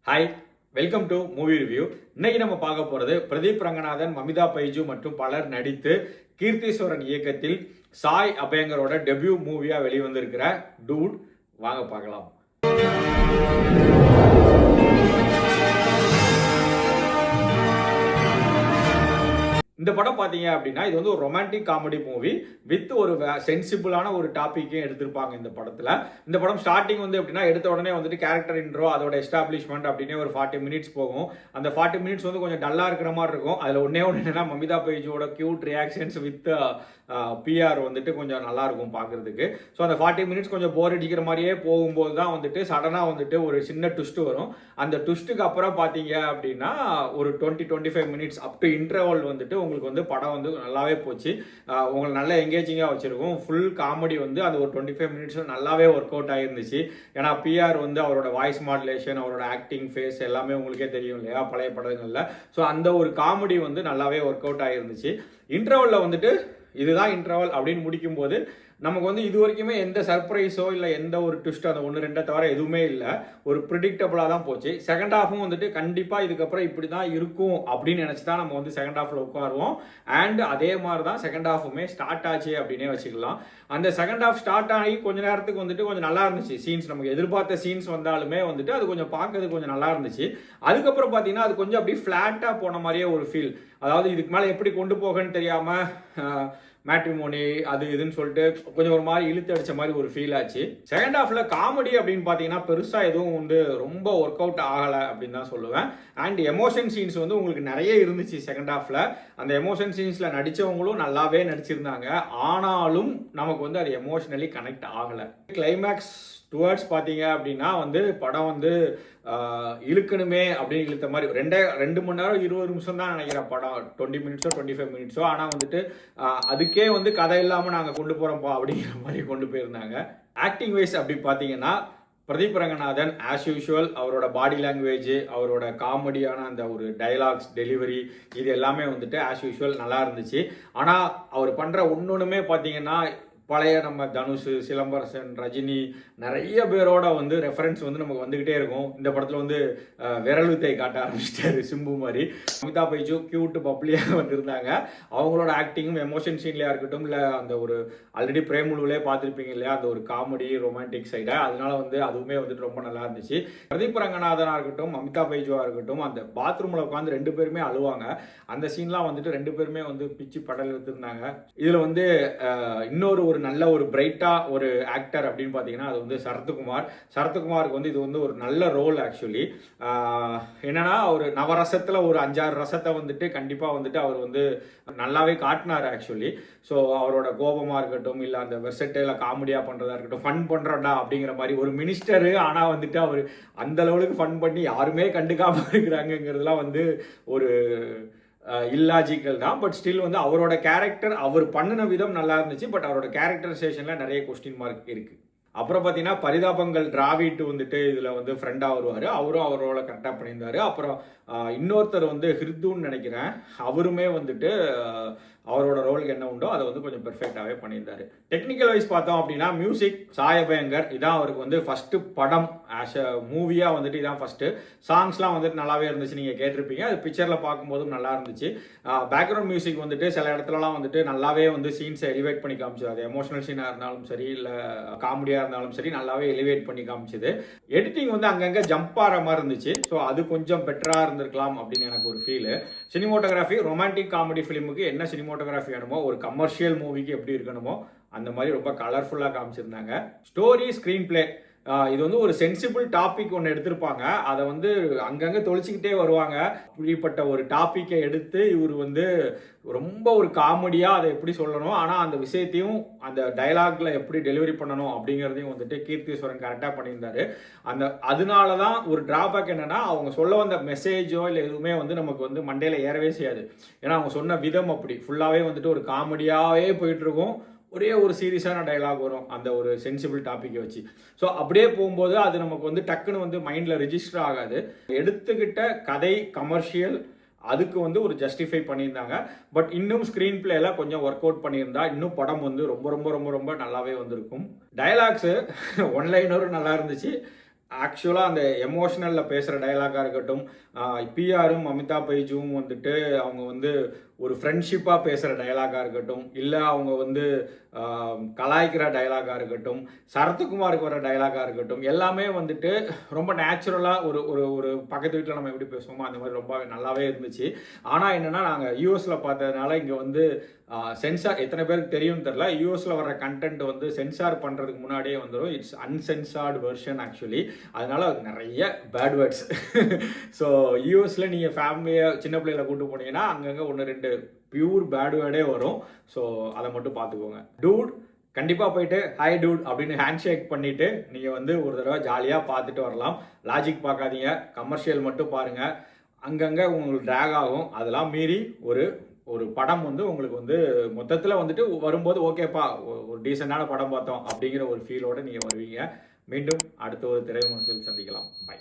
Hi, welcome to movie review. இன்னைக்கு நம்ம பார்க்க போறது பிரதீப் ரங்கநாதன், மமிதா பைஜு மற்றும் பலர் நடித்து கீர்த்தீஸ்வரன் இயக்கத்தில் சாய் அபயங்கரோட டெபியூ மூவியா வெளிவந்திருக்கிற டூட். வாங்க பார்க்கலாம். இந்த படம் பார்த்தீங்க அப்படின்னா இது வந்து ஒரு ரொமான்டிக் காமெடி மூவி வித் ஒரு சென்சிபிளான ஒரு டாப்பிக்கையும் எடுத்திருப்பாங்க இந்த படத்தில். இந்த படம் ஸ்டார்டிங் வந்து எப்படின்னா எடுத்த உடனே வந்துட்டு கேரக்டர் இன்ட்ரோ, அதோட எஸ்டாப்ளிஷ்மெண்ட் அப்படின்னே ஒரு 40 மினிட்ஸ் போகும். அந்த 40 மினிட்ஸ் வந்து கொஞ்சம் டல்லாக இருக்கிற மாதிரி இருக்கும். அதில் ஒன்னே ஒன்று என்னன்னா மமிதா பைஜோட கியூட் ரியாக்ஷன்ஸ் வித் பிஆர் வந்துட்டு கொஞ்சம் நல்லா இருக்கும் பார்க்கறதுக்கு. ஸோ அந்த 40 மினிட்ஸ் கொஞ்சம் போர் அடிக்கிற மாதிரியே போகும்போது தான் வந்துட்டு சடனாக வந்துட்டு ஒரு சின்ன ட்விஸ்ட் வரும். அந்த ட்விஸ்ட்டுக்கு அப்புறம் பார்த்தீங்க அப்படின்னா ஒரு 20-25 மினிட்ஸ் அப் டு இன்டர்வல் வந்துட்டு உங்களுக்கு வந்து படம் வந்து நல்லாவே போச்சு. உங்களை நல்லா எங்கேஜிங்காக வச்சிருக்கும். ஃபுல் காமெடி வந்து அந்த ஒரு 25 மினிட்ஸ் நல்லாவே ஒர்க் அவுட் ஆகிருந்துச்சு. ஏன்னா பிஆர் வந்து அவரோட வாய்ஸ் மாடுலேஷன், அவரோட ஆக்டிங், ஃபேஸ் எல்லாமே உங்களுக்கே தெரியும் இல்லையா பழைய படங்களில். ஸோ அந்த ஒரு காமெடி வந்து நல்லாவே ஒர்க் அவுட் ஆகிருந்துச்சு. இன்டர்வலில் வந்துட்டு இதுதான் இன்டர்வல் அப்படின்னு முடிக்கும்போது நமக்கு வந்து இது வரைக்குமே எந்த சர்ப்ரைஸோ இல்லை எந்த ஒரு ட்விஸ்ட்டோ அந்த 1-2 தவிர எதுவுமே இல்லை. ஒரு ப்ரிடிக்டபிளாக தான் போச்சு. செகண்ட் ஹாஃபும் வந்துட்டு கண்டிப்பாக இதுக்கப்புறம் இப்படி தான் இருக்கும் அப்படின்னு நினச்சி தான் நம்ம வந்து செகண்ட் ஹாஃபில் உட்காருவோம். அண்ட் அதே மாதிரி தான் செகண்ட் ஹாஃபுமே ஸ்டார்ட் ஆச்சு அப்படின்னே வச்சுக்கலாம். அந்த செகண்ட் ஹாஃப் ஸ்டார்ட் ஆகி கொஞ்ச நேரத்துக்கு வந்துட்டு கொஞ்சம் நல்லா இருந்துச்சு. சீன்ஸ் நமக்கு எதிர்பார்த்த சீன்ஸ் வந்தாலுமே வந்துட்டு அது கொஞ்சம் பார்க்கறதுக்கு கொஞ்சம் நல்லா இருந்துச்சு. அதுக்கப்புறம் பார்த்தீங்கன்னா அது கொஞ்சம் அப்படியே ஃப்ளாட்டாக போன மாதிரியே ஒரு ஃபீல். அதாவது இதுக்கு மேலே எப்படி கொண்டு போகன்னு தெரியாமல் மேட்ரிமோனி அது இதுன்னு சொல்லிட்டு கொஞ்சம் ஒரு மாதிரி இழுத்து அடிச்ச மாதிரி ஒரு ஃபீல் ஆச்சு. செகண்ட் ஹாஃப்ல காமெடி அப்படின்னு பார்த்தீங்கன்னா பெருசாக எதுவும் வந்து ரொம்ப ஒர்க் அவுட் ஆகலை அப்படின்னு தான் சொல்லுவேன். அண்ட் எமோஷன் சீன்ஸ் வந்து உங்களுக்கு நிறைய இருந்துச்சு செகண்ட் ஹாஃப்ல. அந்த எமோஷன் சீன்ஸ்ல நடிச்சவங்களும் நல்லாவே நடிச்சிருந்தாங்க. ஆனாலும் நமக்கு வந்து அது எமோஷனலி கனெக்ட் ஆகலை. கிளைமேக்ஸ் டுவர்ட்ஸ் பார்த்தீங்க அப்படின்னா வந்து படம் வந்து இழுக்கணுமே அப்படின்னு இழுத்த மாதிரி 2 மணி நேரம் 20 நிமிஷம் தான் நினைக்கிறேன் படம். 20 மினிட்ஸோ 25 மினிட்ஸோ. ஆனால் வந்துட்டு அதுக்கே வந்து கதை இல்லாமல் நாங்கள் கொண்டு போகிறோம்ப்பா அப்படிங்கிற மாதிரி கொண்டு போயிருந்தாங்க. ஆக்டிங் வைஸ் அப்படி பார்த்தீங்கன்னா பிரதீப் ரங்கநாதன் ஆஸ் யூஷுவல் அவரோட பாடி லாங்குவேஜ், அவரோட காமெடியான அந்த ஒரு டைலாக்ஸ் டெலிவரி இது எல்லாமே வந்துட்டு ஆஸ் யூஷுவல் நல்லா இருந்துச்சு. ஆனால் அவர் பண்ணுற ஒன்னொன்றுமே பார்த்தீங்கன்னா பழைய நம்ம தனுஷ், சிலம்பரசன், ரஜினி நிறைய பேரோட வந்து ரெஃபரன்ஸ் வந்து நமக்கு வந்துக்கிட்டே இருக்கும். இந்த படத்தில் வந்து விரல் வித்தை காட்ட ஆரம்பிச்சிட்டாரு சிம்பு மாதிரி. மமிதா பைஜு கியூட் பப்ளியாக வந்திருந்தாங்க. அவங்களோட ஆக்டிங்கும் எமோஷன் சீன்லையாக இருக்கட்டும், இல்லை அந்த ஒரு ஆல்ரெடி பிரேமுலுவிலே பார்த்துருப்பீங்க இல்லையா அந்த ஒரு காமெடி ரொமான்டிக் சைடை, அதனால வந்து அதுவுமே வந்துட்டு ரொம்ப நல்லா இருந்துச்சு. பிரதீப் ரங்கநாதனாக இருக்கட்டும், மமிதா பைஜுவாக இருக்கட்டும், அந்த பாத்ரூமில் உட்காந்து 2 பேருமே அழுவாங்க. அந்த சீன்லாம் வந்துட்டு 2 பேருமே வந்து பிச்சு படல் எடுத்திருந்தாங்க. இதில் வந்து இன்னொரு நல்ல ஒரு பிரைட்டா ஒரு ஆக்டர் அப்படின்னு பார்த்தீங்கன்னா அது வந்து சரத்குமாருக்கு வந்து இது வந்து ஒரு நல்ல ரோல். ஆக்சுவலி என்னன்னா ஒரு நவரசத்தில் ஒரு 5-6 ரசத்தை வந்துட்டு கண்டிப்பாக வந்துட்டு அவர் வந்து நல்லாவே காட்டினார் ஆக்சுவலி. ஸோ அவரோட கோபமாக இருக்கட்டும், இல்லை அந்த வெர்சட்டைல காமெடியாக பண்ணுறதா இருக்கட்டும், ஃபன் பண்ணுறோண்டா அப்படிங்கிற மாதிரி ஒரு மினிஸ்டரு. ஆனால் வந்துட்டு அவர் அந்த லெவலுக்கு ஃபன் பண்ணி யாருமே கண்டுக்காமல் இருக்கிறாங்கிறதுலாம் வந்து ஒரு இல்லாஜிக்கல் தான். பட் ஸ்டில் வந்து அவரோட கேரக்டர் அவர் பண்ணின விதம் நல்லா இருந்துச்சு. பட் அவரோட கேரக்டரைசேஷனில் நிறைய கொஸ்டின் மார்க் இருக்குது. அப்புறம் பார்த்தீங்கன்னா பரிதாபங்கள் டிராவிட் வந்துட்டு இதில் வந்து ஃப்ரெண்டாக வருவார். அவரும் அவரோட கரெக்டாக பண்ணியிருந்தார். அப்புறம் இன்னொருத்தர் வந்து ஹிருத்துன்னு நினைக்கிறேன், அவருமே வந்துட்டு அவரோட ரோலுக்கு என்ன உண்டோ அதை வந்து கொஞ்சம் பெர்ஃபெக்டாகவே பண்ணியிருந்தாரு. டெக்னிக்கல் வைஸ் பார்த்தோம் அப்படின்னா மியூசிக் சாய் அபயங்கர் இதான் அவருக்கு வந்து ஃபஸ்ட்டு படம் ஆஸ் அ மூவியாக வந்துட்டு இதான் ஃபஸ்ட்டு. சாங்ஸ்லாம் வந்துட்டு நல்லாவே இருந்துச்சு, நீங்கள் கேட்டிருப்பீங்க. அது பிக்சரில் பார்க்கும்போதும் நல்லா இருந்துச்சு. பேக்ரவுண்ட் மியூசிக் வந்துட்டு சில இடத்துலலாம் வந்துட்டு நல்லாவே வந்து சீன்ஸை எலிவேட் பண்ணி காமிச்சது. அது எமோஷனல் சீனாக இருந்தாலும் சரி, இல்லை காமெடியாக இருந்தாலும் சரி, நல்லாவே எலிவேட் பண்ணி காமிச்சது. எடிட்டிங் வந்து அங்கங்கே ஜம்ப் ஆகிற மாதிரி இருந்துச்சு. ஸோ அது கொஞ்சம் பெட்டராக இருந்திருக்கலாம் அப்படின்னு எனக்கு ஒரு ஃபீலு. சினிமோட்டோகிராஃபி ரொமான்டிக் காமெடி ஃபிலிமுக்கு என்ன சினிமோட்டோகிராஃபி வேணுமோ, ஒரு கமர்ஷியல் மூவிக்கு எப்படி இருக்கணுமோ அந்த மாதிரி ரொம்ப கலர்ஃபுல்லாக காமிச்சிருந்தாங்க. ஸ்டோரி, ஸ்க்ரீன் பிளே இது வந்து ஒரு சென்சிபிள் டாபிக் ஒன்று எடுத்திருப்பாங்க. அதை வந்து அங்கங்கே தொலைச்சிக்கிட்டே வருவாங்க. இப்படிப்பட்ட ஒரு டாப்பிக்கை எடுத்து இவர் வந்து ரொம்ப ஒரு காமெடியாக அதை எப்படி சொல்லணும், ஆனால் அந்த விஷயத்தையும் அந்த டைலாக்ல எப்படி டெலிவரி பண்ணணும் அப்படிங்கிறதையும் வந்துட்டு கீர்த்தீஸ்வரன் கரெக்டாக பண்ணியிருந்தாரு. அதனால தான் ஒரு டிராபேக் என்னன்னா அவங்க சொல்ல வந்த மெசேஜோ இல்லை எதுவுமே வந்து நமக்கு வந்து மண்டையில் ஏறவே செய்யாது. ஏன்னா அவங்க சொன்ன விதம் அப்படி ஃபுல்லாகவே வந்துட்டு ஒரு காமெடியாகவே போயிட்டு இருக்கும். ஒரே ஒரு சீரியஸான டைலாக் வரும் அந்த ஒரு சென்சிபிள் டாப்பிக்கை வச்சு. ஸோ அப்படியே போகும்போது அது நமக்கு வந்து டக்குன்னு வந்து மைண்டில் ரெஜிஸ்டர் ஆகாது. எடுத்துக்கிட்ட கதை கமர்ஷியல் அதுக்கு வந்து ஒரு ஜஸ்டிஃபை பண்ணியிருந்தாங்க. பட் இன்னும் ஸ்க்ரீன் பிளேல கொஞ்சம் ஒர்க் அவுட் பண்ணியிருந்தா இன்னும் படம் வந்து ரொம்ப ரொம்ப ரொம்ப ரொம்ப நல்லாவே வந்திருக்கும். டயலாக்ஸு ஒன்லைனரும் நல்லா இருந்துச்சு, ஆக்சுவலாக அந்த எமோஷனலில் பேசுகிற டயலாகாக இருக்கட்டும், பிஆரும் அமிதாப் பைஜுவும் வந்துட்டு அவங்க வந்து ஒரு ஃப்ரெண்ட்ஷிப்பாக பேசுகிற டயலாகாக இருக்கட்டும், இல்லை அவங்க வந்து கலாய்க்கிற டயலாகாக இருக்கட்டும், சரத்குமாருக்கு வர டயலாகாக இருக்கட்டும், எல்லாமே வந்துட்டு ரொம்ப நேச்சுரலாக ஒரு ஒரு ஒரு பக்கத்து வீட்டில் நம்ம எப்படி பேசுவோமோ அந்த மாதிரி ரொம்ப நல்லாவே இருந்துச்சு. ஆனால் என்னென்னா நாங்கள் யூஎஸில் பார்த்ததுனால இங்கே வந்து சென்சார் எத்தனை பேருக்கு தெரியும்னு தெரில, யூஎஸில் வர கண்டென்ட் வந்து சென்சார் பண்ணுறதுக்கு முன்னாடியே வந்துடும். It's uncensored version actually. அதனால நிறைய பேட் வேர்ட்ஸ். ஸோ யூஎஸில் நீங்கள் ஃபேமிலியை சின்ன பிள்ளைகளை கூட்டு போனீங்கன்னா அங்கங்கே 1-2 பியூர் பேட் வேர்டே வரும். ஸோ அதை மட்டும் பார்த்துக்கோங்க. டூட் கண்டிப்பாக போயிட்டு ஹாய் டூட் அப்படின்னு ஹேண்ட் ஷேக் பண்ணிவிட்டு நீங்கள் வந்து ஒரு தடவை ஜாலியாக பார்த்துட்டு வரலாம். லாஜிக் பார்க்காதீங்க, கமர்ஷியல் மட்டும் பாருங்கள். அங்கங்கே உங்களுக்கு ட்ராக் ஆகும். அதெல்லாம் மீறி ஒரு படம் வந்து உங்களுக்கு வந்து மொத்தத்தில் வந்துட்டு வரும்போது ஓகேப்பா ஒரு டீசெண்டான படம் பார்த்தோம் அப்படிங்கிற ஒரு ஃபீலோடு நீங்கள் வருவீங்க. மீண்டும் அடுத்த ஒரு திரைவிமர்சனத்தில் சந்திக்கலாம். பை.